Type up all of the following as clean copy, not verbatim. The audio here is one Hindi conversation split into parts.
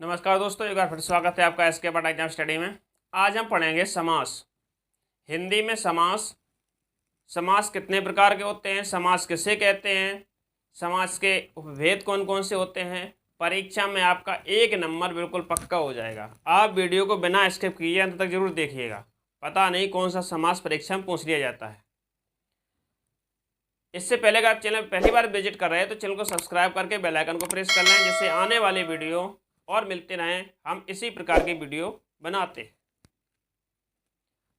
नमस्कार दोस्तों, एक बार फिर स्वागत है आपका एसके भट्ट एग्जाम स्टडी में। आज हम पढ़ेंगे समास। हिंदी में समास। समास कितने प्रकार के होते हैं, समास किसे कहते हैं, समास के उपभेद कौन कौन से होते हैं। परीक्षा में आपका 1 नंबर बिल्कुल पक्का हो जाएगा। आप वीडियो को बिना स्किप किए अंत तक जरूर देखिएगा। पता नहीं कौन सा समास परीक्षा में पूछ लिया जाता है। इससे पहले अगर आप चैनल पहली बार विजिट कर रहे हैं तो चैनल को सब्सक्राइब करके बेल आइकन को प्रेस कर लें, जिससे आने वाली वीडियो और मिलते रहें। हम इसी प्रकार की वीडियो बनाते हैं।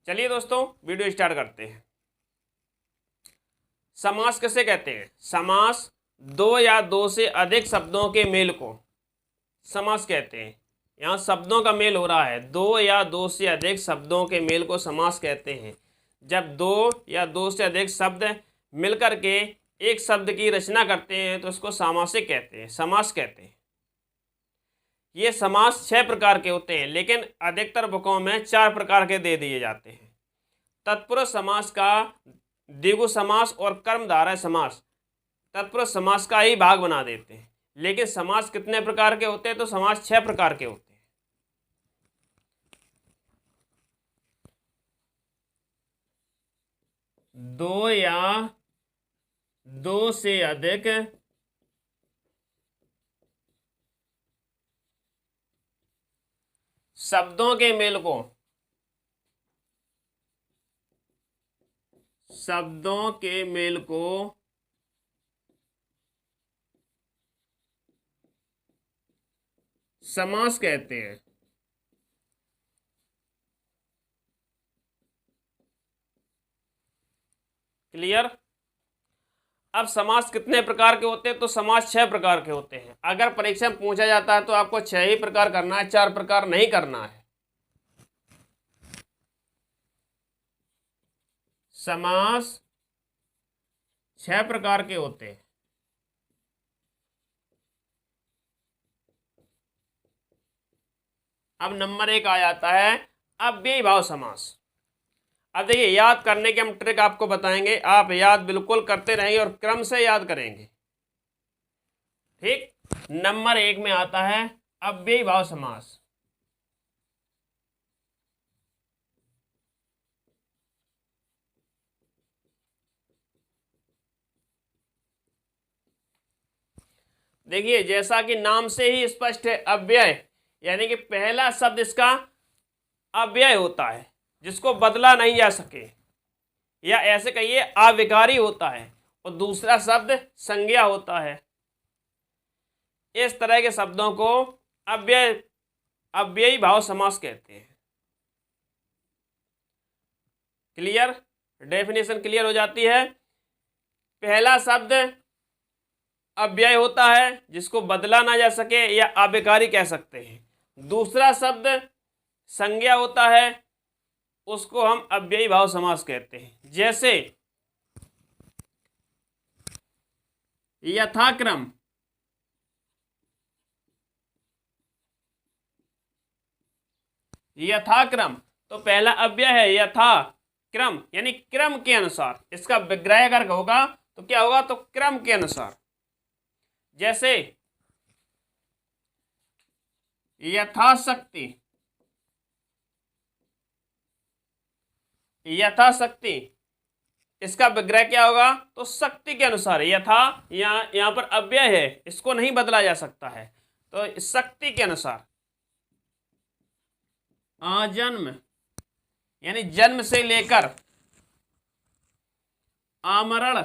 चलिए दोस्तों, वीडियो स्टार्ट करते हैं। समास किसे कहते हैं? समास 2 या 2 से अधिक शब्दों के मेल को समास कहते हैं। यहाँ शब्दों का मेल हो रहा है, 2 या 2 से अधिक शब्दों के मेल को समास कहते हैं। जब 2 या 2 से अधिक शब्द मिलकर के एक शब्द की रचना करते हैं तो उसको सामासिक कहते हैं, समास कहते हैं। ये समास 6 प्रकार के होते हैं, लेकिन अधिकतर बुकों में 4 प्रकार के दे दिए जाते हैं। तत्पुरुष समास का द्विगु समास और कर्मधारय समास तत्पुरुष समास का ही भाग बना देते हैं। लेकिन समास कितने प्रकार के होते हैं? तो समास 6 प्रकार के होते हैं। 2 या 2 से अधिक शब्दों के मेल को समास कहते हैं। क्लियर? अब समास कितने प्रकार के होते हैं? तो समास 6 प्रकार के होते हैं। अगर परीक्षा में पूछा जाता है तो आपको 6 ही प्रकार करना है, 4 प्रकार नहीं करना है। समास 6 प्रकार के होते हैं। अब नंबर 1 आ जाता है अव्ययी भाव समास। अब देखिए, याद करने की हम ट्रिक आपको बताएंगे। आप याद बिल्कुल करते रहेंगे और क्रम से याद करेंगे। ठीक, नंबर 1 में आता है अव्ययी भाव समास। देखिए, जैसा कि नाम से ही स्पष्ट है, अव्यय यानी कि पहला शब्द इसका अव्यय होता है, जिसको बदला नहीं जा सके, या ऐसे कहिए अविकारी होता है, और दूसरा शब्द संज्ञा होता है। इस तरह के शब्दों को अव्ययी भाव समास कहते हैं। क्लियर? डेफिनेशन क्लियर हो जाती है। पहला शब्द अव्यय होता है, जिसको बदला ना जा सके या अविकारी कह सकते हैं। दूसरा शब्द संज्ञा होता है, उसको हम अव्ययी भाव समास कहते हैं। जैसे यथाक्रम, यथाक्रम तो पहला अव्यय है, यथा क्रम यानी क्रम के अनुसार। इसका विग्रह अगर होगा तो क्या होगा? तो क्रम के अनुसार। जैसे यथाशक्ति, यथाशक्ति इसका विग्रह क्या होगा? तो शक्ति के अनुसार। यथा यहाँ पर अव्यय है, इसको नहीं बदला जा सकता है, तो शक्ति के अनुसार। आजन्म यानी जन्म से लेकर आमरण,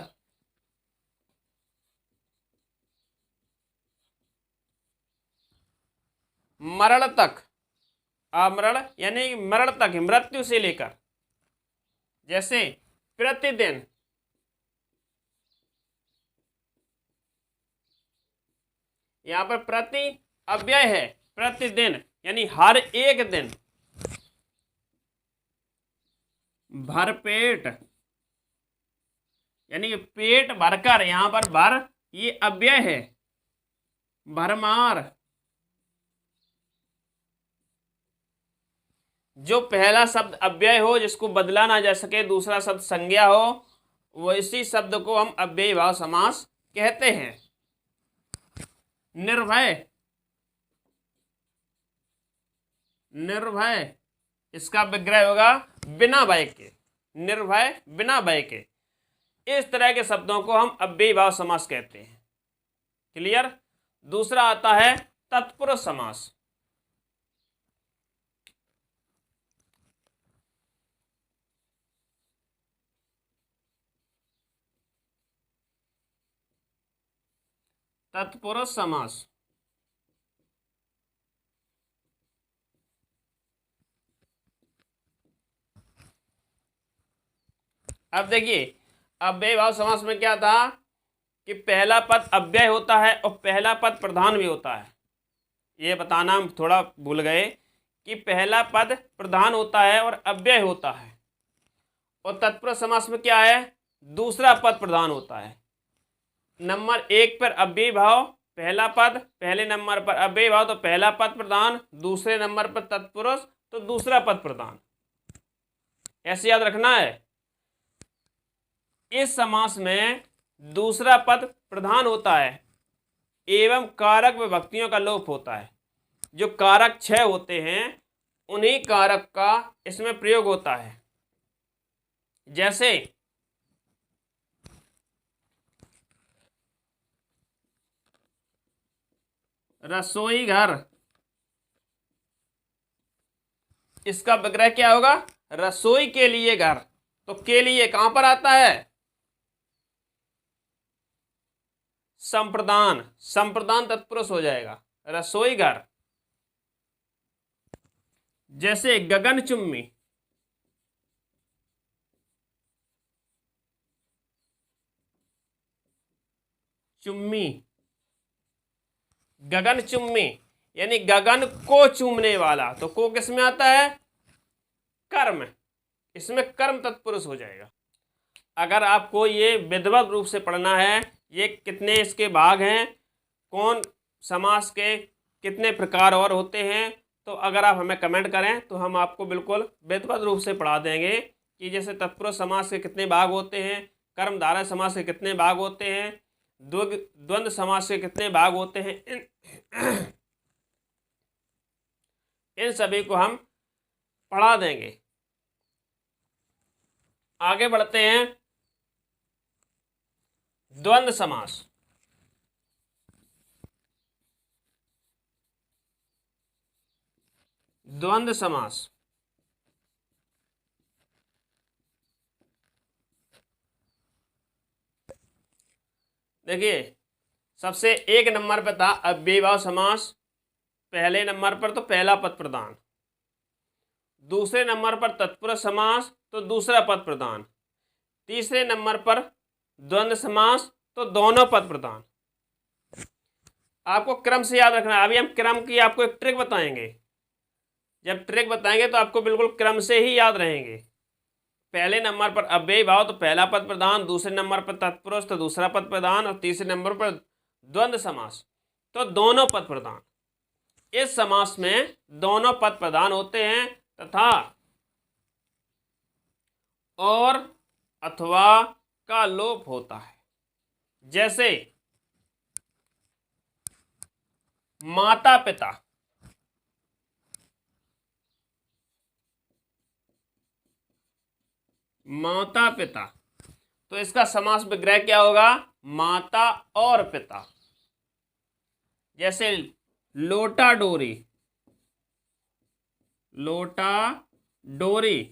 मरण तक। आमरण यानी मरण तक, मृत्यु से लेकर। जैसे प्रतिदिन, यहां पर प्रति अव्यय है, प्रतिदिन यानी हर एक दिन। भरपेट यानी पेट भरकर, यहां पर भर ये अव्यय है। भरमार, जो पहला शब्द अव्यय हो, जिसको बदला ना जा सके, दूसरा शब्द संज्ञा हो, वो इसी शब्द को हम अव्ययी भाव समास कहते हैं। निर्भय निर्भय, इसका विग्रह होगा बिना भय के, निर्भय बिना भय के। इस तरह के शब्दों को हम अव्ययी भाव समास कहते हैं। क्लियर। दूसरा आता है तत्पुरुष समास। तत्पुरुष समास अब देखिए, अव्ययी भाव समास में क्या था कि पहला पद अव्यय होता है और पहला पद प्रधान भी होता है। ये बताना हम थोड़ा भूल गए कि पहला पद प्रधान होता है और अव्यय होता है। और तत्पुरुष समास में क्या है, दूसरा पद प्रधान होता है। नंबर 1 पर अव्ययी भाव, पहला पद, पहले नंबर पर अव्ययी भाव तो पहला पद प्रधान, दूसरे नंबर पर तत्पुरुष तो दूसरा पद प्रधान। ऐसे याद रखना है। इस समास में दूसरा पद प्रधान होता है एवं कारक विभक्तियों का लोप होता है। जो कारक 6 होते हैं उन्हीं कारक का इसमें प्रयोग होता है। जैसे रसोई घर, इसका विग्रह क्या होगा, रसोई के लिए घर। तो के लिए कहां पर आता है, संप्रदान, संप्रदान तत्पुरुष हो जाएगा, रसोई घर। जैसे गगनचुम्बी, चुम्मी, गगनचुम्बी यानी गगन को चूमने वाला। तो को किस में आता है, कर्म, इसमें कर्म तत्पुरुष हो जाएगा। अगर आपको ये विधिवत रूप से पढ़ना है, ये कितने इसके भाग हैं, कौन समास के कितने प्रकार और होते हैं, तो अगर आप हमें कमेंट करें तो हम आपको बिल्कुल विधिवत रूप से पढ़ा देंगे कि जैसे तत्पुरुष समास के कितने भाग होते हैं, कर्मधारय समास के कितने भाग होते हैं, द्वंद्व समास के कितने भाग होते हैं, इन सभी को हम पढ़ा देंगे। आगे बढ़ते हैं। द्वंद्व समास, द्वंद्व समास देखिए, सबसे 1 नंबर पे था अव्ययी भाव समास। पहले नंबर पर तो पहला पद प्रधान, दूसरे नंबर पर तत्पुरुष समास तो दूसरा पद प्रधान, तीसरे नंबर पर द्वंद्व समास तो दोनों पद प्रधान। आपको क्रम से याद रखना है। अभी हम क्रम की आपको एक ट्रिक बताएंगे। जब ट्रिक बताएंगे तो आपको बिल्कुल क्रम से ही याद रहेंगे। पहले नंबर पर अव्ययी भाव तो पहला पद प्रधान, दूसरे नंबर पर तत्पुरुष तो दूसरा पद प्रधान, और तीसरे नंबर पर द्वंद्व समास तो दोनों पद प्रधान। इस समास में दोनों पद प्रधान होते हैं तथा और अथवा का लोप होता है। जैसे माता पिता, माता पिता तो इसका समास विग्रह क्या होगा, माता और पिता। जैसे लोटा डोरी, लोटा डोरी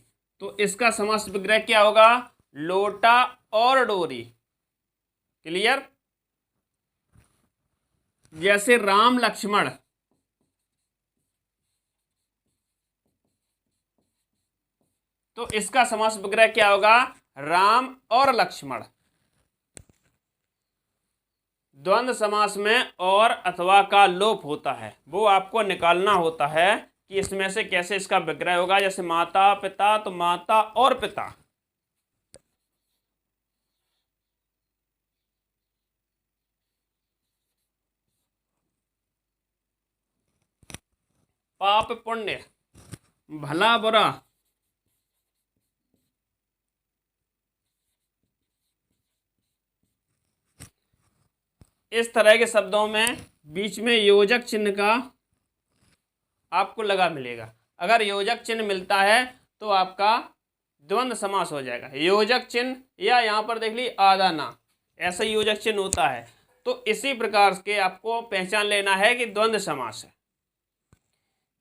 तो इसका समास विग्रह क्या होगा, लोटा और डोरी। क्लियर। जैसे राम लक्ष्मण, तो इसका समास विग्रह क्या होगा, राम और लक्ष्मण। द्वंद्व समास में और अथवा का लोप होता है, वो आपको निकालना होता है कि इसमें से कैसे इसका विग्रह होगा। जैसे माता पिता तो माता और पिता, पाप पुण्य, भला बुरा, इस तरह के शब्दों में बीच में योजक चिन्ह का आपको लगा मिलेगा। अगर योजक चिन्ह मिलता है तो आपका द्वंद्व समास हो जाएगा। योजक चिन्ह या यहाँ पर देख ली आधा ना, ऐसा योजक चिन्ह होता है। तो इसी प्रकार के आपको पहचान लेना है कि द्वंद्व समास है।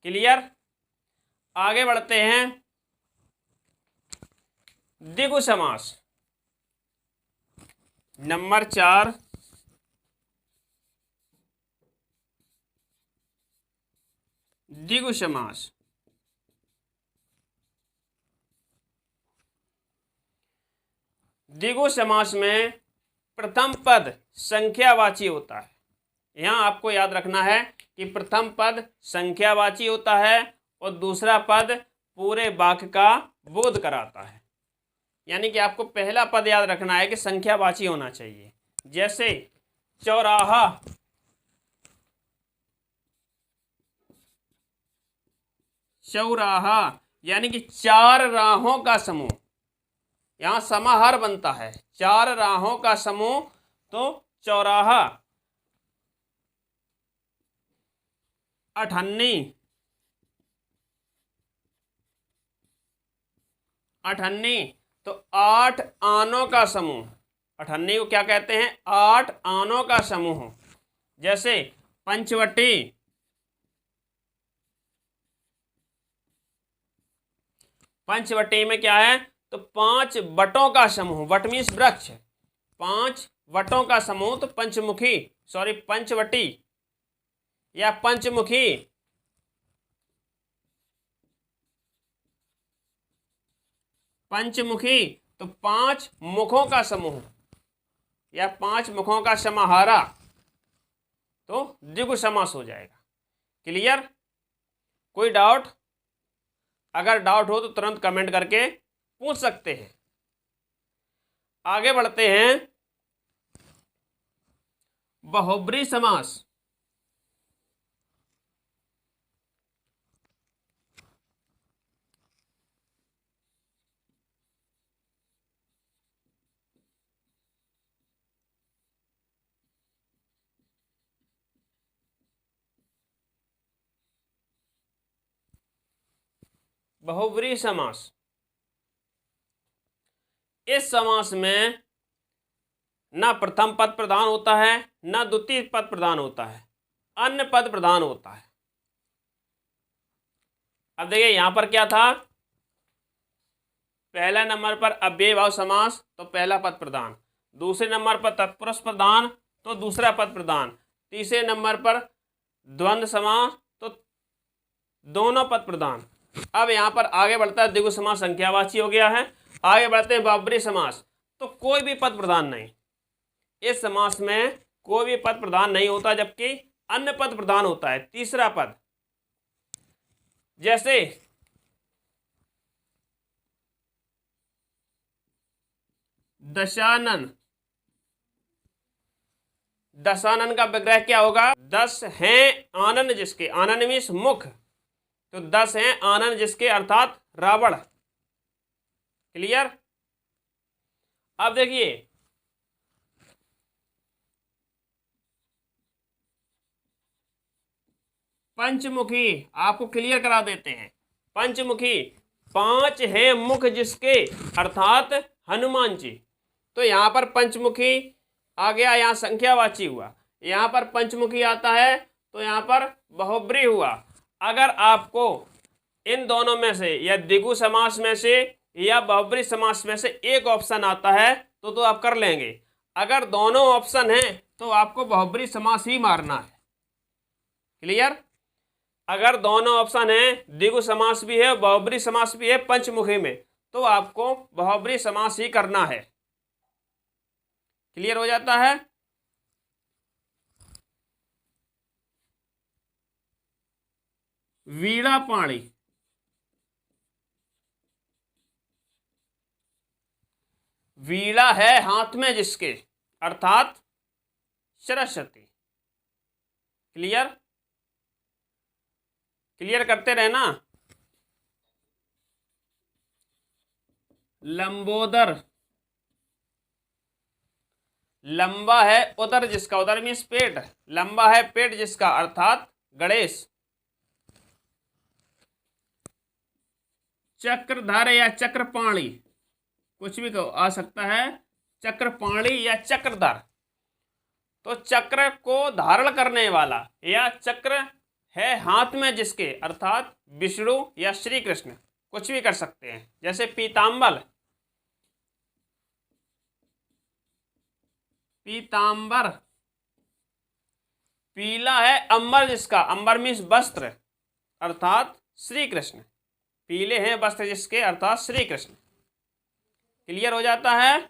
क्लियर? आगे बढ़ते हैं। द्विगु समास नंबर 4, द्विगु समास। द्विगु समास में प्रथम पद संख्यावाची होता है। यहाँ आपको याद रखना है कि प्रथम पद संख्यावाची होता है और दूसरा पद पूरे वाक्य का बोध कराता है। यानी कि आपको पहला पद याद रखना है कि संख्यावाची होना चाहिए। जैसे चौराहा, चौराहा यानी कि 4 राहों का समूह। यहाँ समाहार बनता है, 4 राहों का समूह, तो चौराहा। अठन्नी, अठन्नी तो 8 आनों का समूह। अठन्नी को क्या कहते हैं? 8 आनों का समूह। जैसे पंचवटी, पंचवटी में क्या है? तो 5 वटों का समूह। वट मीन्स वृक्ष, 5 वटों का समूह, तो पंचमुखी, सॉरी पंचवटी या पंचमुखी। पंचमुखी तो 5 मुखों का समूह या 5 मुखों का समाहारा, तो द्विगु समास हो जाएगा। क्लियर? कोई डाउट? अगर डाउट हो तो तुरंत कमेंट करके पूछ सकते हैं। आगे बढ़ते हैं। बहुब्री समास। बहुब्री समास, इस समास में ना प्रथम पद प्रधान होता है, ना द्वितीय पद प्रधान होता है, अन्य पद प्रधान होता है। अब देखिए यहां पर क्या था? पहला नंबर पर अव्ययी भाव समास, तो पहला पद प्रधान। दूसरे नंबर पर तत्पुरुष प्रधान, तो दूसरा पद प्रधान। तीसरे नंबर पर द्वंद्व समास, तो दोनों पद प्रधान। अब यहां पर आगे बढ़ता है, द्विगु समास संख्यावाची हो गया है। आगे बढ़ते हैं बहुब्री समास, तो कोई भी पद प्रधान नहीं। इस समास में कोई भी पद प्रधान नहीं होता, जबकि अन्य पद प्रधान होता है, तीसरा पद। जैसे दशानन, दशानन का विग्रह क्या होगा? 10 हैं आनन जिसके, आनन मीन्स मुख, तो 10 हैं आनन जिसके अर्थात रावण। क्लियर? अब देखिए पंचमुखी, आपको क्लियर करा देते हैं। पंचमुखी, 5 हैं मुख जिसके अर्थात हनुमान जी। तो यहां पर पंचमुखी आ गया, यहां संख्यावाची हुआ। यहां पर पंचमुखी आता है तो यहां पर बहुब्री हुआ। अगर आपको इन दोनों में से या द्विगु समास में से या बहुब्री समास में से एक ऑप्शन आता है तो आप कर लेंगे। अगर दोनों ऑप्शन हैं तो आपको बहुब्री समास ही मारना है। क्लियर? अगर दोनों ऑप्शन हैं, द्विगु समास भी है, बहुब्री समास भी है पंचमुखी में, तो आपको बहुब्री समास ही करना है। क्लियर हो जाता है? वीणा पाणी, वीणा है हाथ में जिसके अर्थात सरस्वती। क्लियर? क्लियर करते रहना। लंबोदर, लंबा है उदर जिसका, उदर मीन्स पेट, लंबा है पेट जिसका अर्थात गणेश। चक्रधर या चक्रपाणी, कुछ भी आ सकता है, चक्रपाणी या चक्रधर। तो चक्र को धारण करने वाला या चक्र है हाथ में जिसके, अर्थात विष्णु या श्री कृष्ण, कुछ भी कर सकते हैं। जैसे पीताम्बर, पीताम्बर पीला है अंबर जिसका, अंबर मीन्स वस्त्र, अर्थात श्री कृष्ण। पीले हैं वस्त्र जिसके, अर्थात श्री कृष्ण। क्लियर हो जाता है।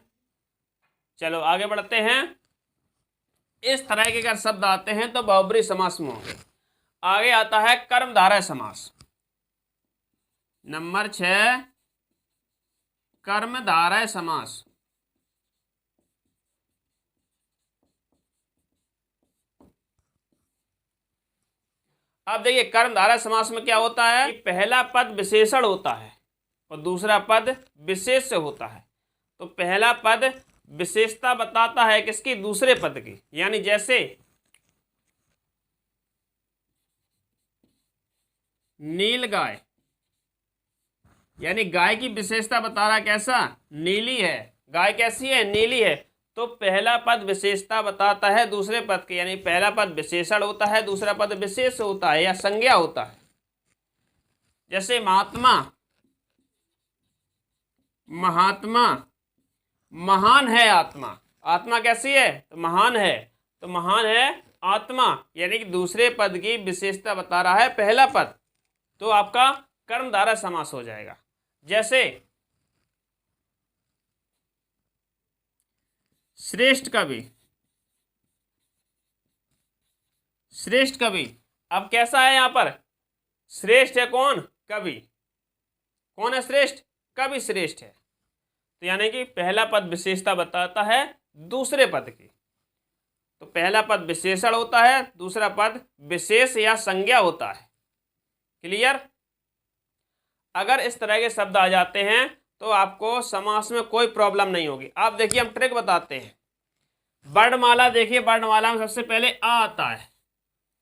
चलो आगे बढ़ते हैं। इस तरह के अगर शब्द आते हैं तो बहुब्रीहि समास में होंगे। आगे आता है कर्मधारय समास। नंबर 6 कर्मधारय समास। अब देखिए कर्मधारय समास में क्या होता है, पहला पद विशेषण होता है और दूसरा पद विशेष से होता है। तो पहला पद विशेषता बताता है किसकी, दूसरे पद की। यानी जैसे नील गाय, यानी गाय की विशेषता बता रहा है, कैसा, नीली है। गाय कैसी है, नीली है। तो पहला पद विशेषता बताता है दूसरे पद की, यानी पहला पद विशेषण होता है, दूसरा पद विशेष होता है या संज्ञा होता है। जैसे महात्मा, महात्मा, महान है आत्मा। आत्मा कैसी है, तो महान है। तो महान है आत्मा, यानी कि दूसरे पद की विशेषता बता रहा है पहला पद। तो आपका कर्मधारय समास हो जाएगा। जैसे श्रेष्ठ कवि, श्रेष्ठ कवि। अब कैसा है यहां पर, श्रेष्ठ है कौन, कवि। कौन है श्रेष्ठ, कवि श्रेष्ठ है। तो यानी कि पहला पद विशेषता बताता है दूसरे पद की। तो पहला पद विशेषण होता है, दूसरा पद विशेष या संज्ञा होता है। क्लियर। अगर इस तरह के शब्द आ जाते हैं तो आपको समास में कोई प्रॉब्लम नहीं होगी। आप देखिए हम ट्रिक बताते हैं। वर्णमाला देखिए, वर्णमाला में सबसे पहले आ आता है।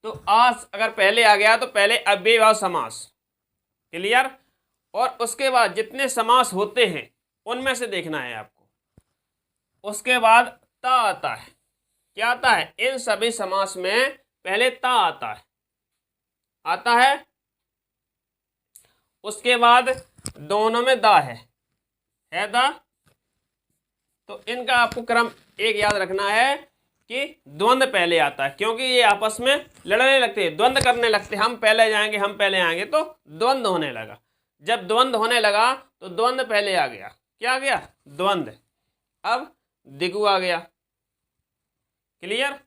तो आ अगर पहले आ गया तो पहले अव्ययीभाव समास। क्लियर। और उसके बाद जितने समास होते हैं उनमें से देखना है आपको। उसके बाद ता आता है। क्या आता है, इन सभी समास में पहले ता आता है, आता है। उसके बाद दोनों में दा है दा। तो इनका आपको क्रम एक याद रखना है कि द्वंद्व पहले आता है, क्योंकि ये आपस में लड़ने लगते हैं, द्वंद्व करने लगते हैं। हम पहले जाएंगे, हम पहले आएंगे, तो द्वंद्व होने लगा। जब द्वंद्व होने लगा तो द्वंद्व पहले आ गया। क्या आ गया, द्वंद्व। अब दिगु आ गया। क्लियर।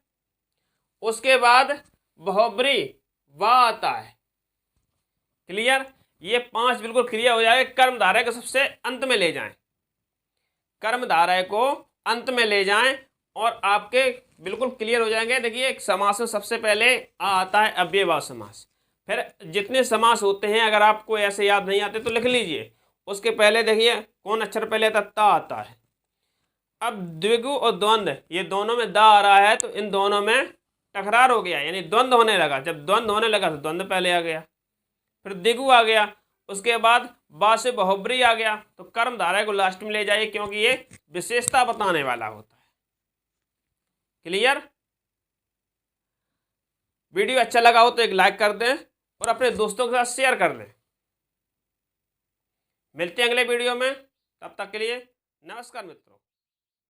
उसके बाद बहुब्रीहि वा आता है। क्लियर। ये 5 बिल्कुल क्लियर हो जाएगा। कर्मधारय को सबसे अंत में ले जाएं, कर्मधारय को अंत में ले जाएं और आपके बिल्कुल क्लियर हो जाएंगे। देखिए एक समास में सबसे पहले आ आता है अव्ययीभाव समास। फिर जितने समास होते हैं अगर आपको ऐसे याद नहीं आते तो लिख लीजिए। उसके पहले देखिए कौन अक्षर पहले आता, ता आता है। अब द्विगु और द्वंद्व, ये दोनों में दा आ रहा है, तो इन दोनों में टकरार हो गया, यानी द्वंद्व होने लगा। जब द्वंद्व होने लगा तो द्वंद्व पहले आ गया, फिर दिगु आ गया। उसके बाद बा से बहुब्रीहि आ गया। तो कर्मधारय को लास्ट में ले जाइए, क्योंकि ये विशेषता बताने वाला होता है। क्लियर। वीडियो अच्छा लगा हो तो एक लाइक कर दें और अपने दोस्तों के साथ शेयर कर दें। मिलते हैं अगले वीडियो में, तब तक के लिए नमस्कार मित्रों।